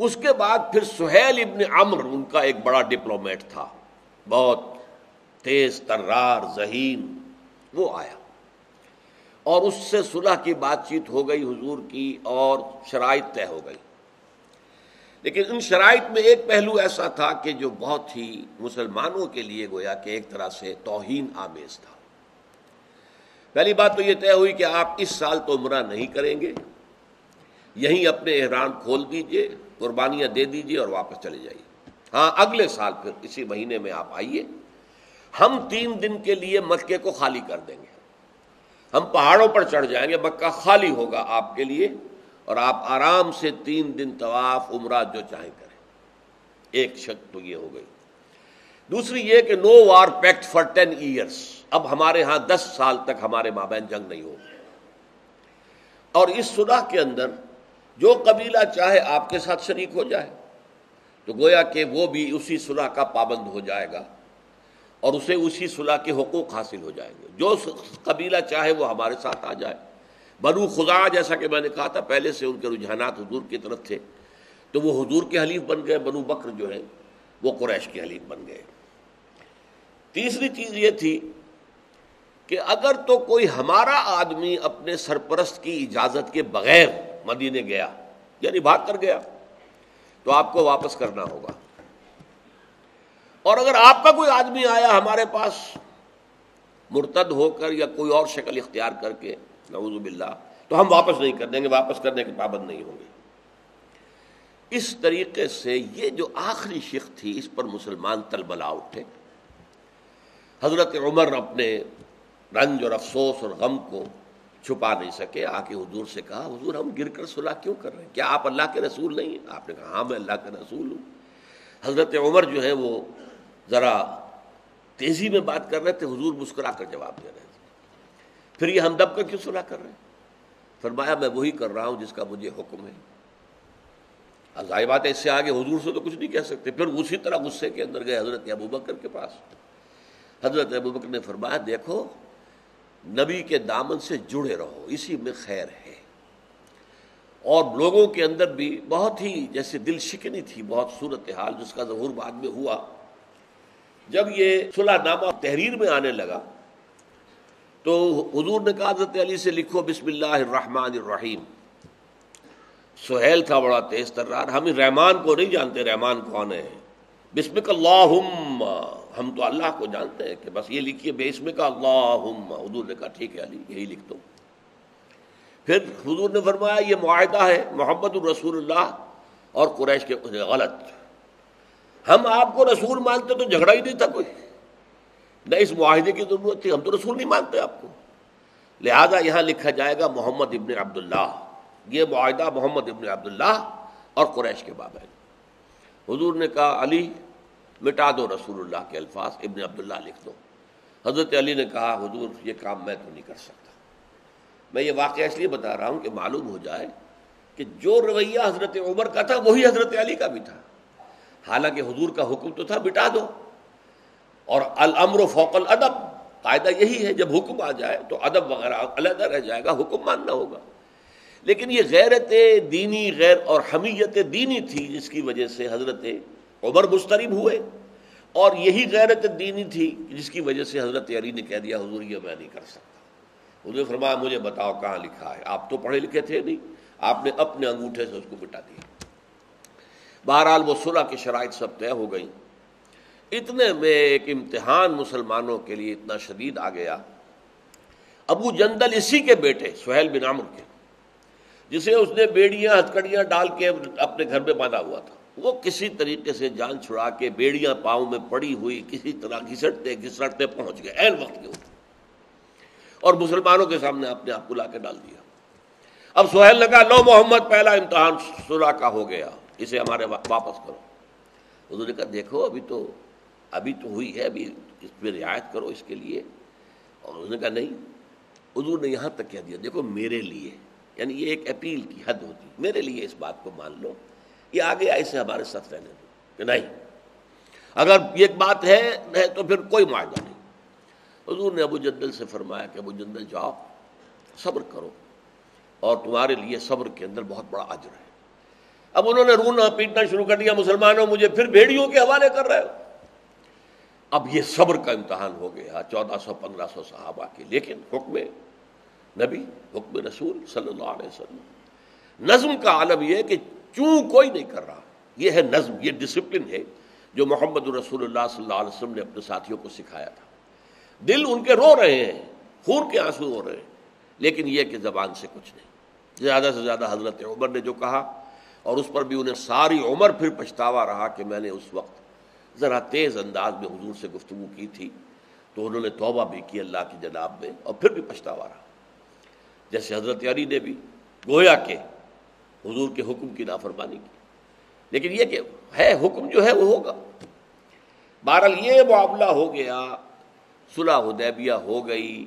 اس کے بعد پھر سہیل ابن عمرو ان کا ایک بڑا ڈپلومیٹ تھا، بہت تیز ترار ذہین، وہ آیا اور اس سے صلح کی بات چیت ہو گئی حضور کی اور شرائط طے ہو گئی. لیکن ان شرائط میں ایک پہلو ایسا تھا کہ جو بہت ہی مسلمانوں کے لیے گویا کہ ایک طرح سے توہین آمیز تھا. پہلی بات تو یہ طے ہوئی کہ آپ اس سال تو عمرہ نہیں کریں گے، یہیں اپنے احرام کھول دیجئے، قربانیاں دے دیجئے اور واپس چلے جائیے. ہاں اگلے سال پھر اسی مہینے میں آپ آئیے، ہم 3 دن کے لیے مکے کو خالی کر دیں گے، ہم پہاڑوں پر چڑھ جائیں گے، مکہ خالی ہوگا آپ کے لیے اور آپ آرام سے 3 دن طواف عمرہ جو چاہیں کریں. ایک شرط تو یہ ہو گئی. دوسری یہ کہ نو وار پیکٹ فار 10 ایئرس، اب ہمارے ہاں 10 سال تک ہمارے مابین جنگ نہیں ہوگی. اور اس صلح کے اندر جو قبیلہ چاہے آپ کے ساتھ شریک ہو جائے تو گویا کہ وہ بھی اسی صلح کا پابند ہو جائے گا اور اسے اسی صلح کے حقوق حاصل ہو جائیں گے. جو قبیلہ چاہے وہ ہمارے ساتھ آ جائے. بنو خزاعہ جیسا کہ میں نے کہا تھا پہلے سے ان کے رجحانات حضور کی طرف تھے تو وہ حضور کے حلیف بن گئے، بنو بکر جو ہے وہ قریش کے حلیف بن گئے. تیسری چیز یہ تھی کہ اگر تو کوئی ہمارا آدمی اپنے سرپرست کی اجازت کے بغیر مدینے گیا یعنی بھاگ کر گیا تو آپ کو واپس کرنا ہوگا، اور اگر آپ کا کوئی آدمی آیا ہمارے پاس مرتد ہو کر یا کوئی اور شکل اختیار کر کے نعوذ باللہ تو ہم واپس نہیں کر دیں گے، واپس کرنے کے پابند نہیں ہوں گے. اس طریقے سے یہ جو آخری شق تھی اس پر مسلمان تلبلا اٹھے. حضرت عمر اپنے رنج اور افسوس اور غم کو چھپا نہیں سکے، آ کے حضور سے کہا حضور ہم گر کر صلح کیوں کر رہے ہیں؟ کیا آپ اللہ کے رسول نہیں ہیں؟ آپ نے کہا ہاں میں اللہ کا رسول ہوں. حضرت عمر جو ہے وہ ذرا تیزی میں بات کر رہے تھے، حضور مسکرا کر جواب دے رہے تھے. پھر یہ ہم دب کر کیوں صلح کر رہے ہیں؟ فرمایا میں وہی کر رہا ہوں جس کا مجھے حکم ہے. اب ظاہر بات ہے اس سے آگے حضور سے تو کچھ نہیں کہہ سکتے. پھر اسی طرح غصے کے اندر گئے حضرت ابوبکر کے پاس. حضرت ابوبکر نے فرمایا دیکھو نبی کے دامن سے جڑے رہو، اسی میں خیر ہے. اور لوگوں کے اندر بھی بہت ہی جیسے دل شکنی تھی، بہت صورتحال جس کا ظہور بعد میں ہوا. جب یہ صلح نامہ تحریر میں آنے لگا تو حضور نے کہا حضرت علی سے لکھو بسم اللہ الرحمن الرحیم. سہیل تھا بڑا تیز ترار، ہم رحمان کو نہیں جانتے رحمان کون ہے. بسمک اللہم، ہم تو اللہ کو جانتے ہیں کہ بس یہ لکھیے بے اسمک اللہم. حضور نے کہا ٹھیک ہے علی یہی لکھ دو. پھر حضور نے فرمایا یہ معاہدہ ہے محمد الرسول اللہ اور قریش کے. غلط، ہم آپ کو رسول مانتے تو جھگڑا ہی نہیں تھا کوئی، نہ اس معاہدے کی ضرورت تھی، ہم تو رسول نہیں مانتے آپ کو. لہذا یہاں لکھا جائے گا محمد ابن عبداللہ. یہ معاہدہ محمد ابن عبداللہ اور قریش کے بابین. حضور نے کہا علی مٹا دو رسول اللہ کے الفاظ، ابن عبداللہ لکھ دو. حضرت علی نے کہا حضور یہ کام میں تو نہیں کر سکتا. میں یہ واقعہ اس لیے بتا رہا ہوں کہ معلوم ہو جائے کہ جو رویہ حضرت عمر کا تھا وہی حضرت علی کا بھی تھا. حالانکہ حضور کا حکم تو تھا مٹا دو، اور الامر فوق الادب، قاعدہ یہی ہے جب حکم آ جائے تو ادب وغیرہ علیحدہ رہ جائے گا، حکم ماننا ہوگا. لیکن یہ غیرت دینی غیر اور حمیت دینی تھی جس کی وجہ سے حضرت عمر مضطرب ہوئے، اور یہی غیرت دینی تھی جس کی وجہ سے حضرت علی نے کہہ دیا حضور یہ میں نہیں کر سکتا. حضور نے فرمایا مجھے بتاؤ کہاں لکھا ہے. آپ تو پڑھے لکھے تھے نہیں، آپ نے اپنے انگوٹھے سے اس کو مٹا دیا. بہرحال وہ صلح کی شرائط سب طے ہو گئی. اتنے میں ایک امتحان مسلمانوں کے لیے اتنا شدید آ گیا. ابو جندل اسی کے بیٹے سہیل بن عمرو کے، جسے اس نے بیڑیاں ہتکڑیاں ڈال کے اپنے گھر میں باندھا ہوا تھا، وہ کسی طریقے سے جان چھڑا کے بیڑیاں پاؤں میں پڑی ہوئی کسی طرح گھسٹتے گھسٹتے پہنچ گئے عین وقت کے اوپر، اور مسلمانوں کے سامنے اپنے آپ کو لا کے ڈال دیا. اب سہیل نے کہا لو محمد پہلا امتحان صلح کا ہو گیا، اسے ہمارے واپس کرو. حضور نے کہا دیکھو ابھی تو ہوئی ہے، ابھی اس پہ رعایت کرو اس کے لیے. اور اس نے کہا نہیں. حضور نے یہاں تک کہہ دیا دیکھو میرے لیے، یعنی یہ ایک اپیل کی حد ہوتی، میرے لیے اس بات کو مان لو، یہ آگے ایسے ہمارے ساتھ رہنے دو کہ نہیں، اگر یہ بات ہے تو پھر کوئی معاہدہ نہیں. حضور نے ابو جندل سے فرمایا کہ ابو جندل جاؤ صبر کرو، اور تمہارے لیے صبر کے اندر بہت بڑا اجر ہے. اب انہوں نے رونا پیٹنا شروع کر دیا، مسلمانوں مجھے پھر بھیڑیوں کے حوالے کر رہے ہو۔ اب یہ صبر کا امتحان ہو گیا 1400-1500 صحابہ کے، لیکن حکم نبی، حکم رسول صلی اللہ علیہ وسلم، نظم کا عالم یہ ہے کہ چوں کوئی نہیں کر رہا، یہ ہے نظم، یہ ڈسپلن ہے جو محمد رسول اللہ صلی اللہ علیہ وسلم نے اپنے ساتھیوں کو سکھایا تھا۔ دل ان کے رو رہے ہیں، خون کے آنسو ہو رہے ہیں، لیکن یہ کہ زبان سے کچھ نہیں۔ زیادہ سے زیادہ حضرت عمر نے جو کہا، اور اس پر بھی انہیں ساری عمر پھر پچھتاوا رہا کہ میں نے اس وقت ذرا تیز انداز میں حضور سے گفتگو کی تھی، تو انہوں نے توبہ بھی کی اللہ کی جناب میں، اور پھر بھی پچھتاوا رہا۔ جیسے حضرت علی نے بھی گویا کہ حضور کے حکم کی نافرمانی کی، لیکن یہ کہ ہے حکم جو ہے وہ ہوگا۔ بہرحال یہ معاملہ ہو گیا، صلح حدیبیہ ہو گئی،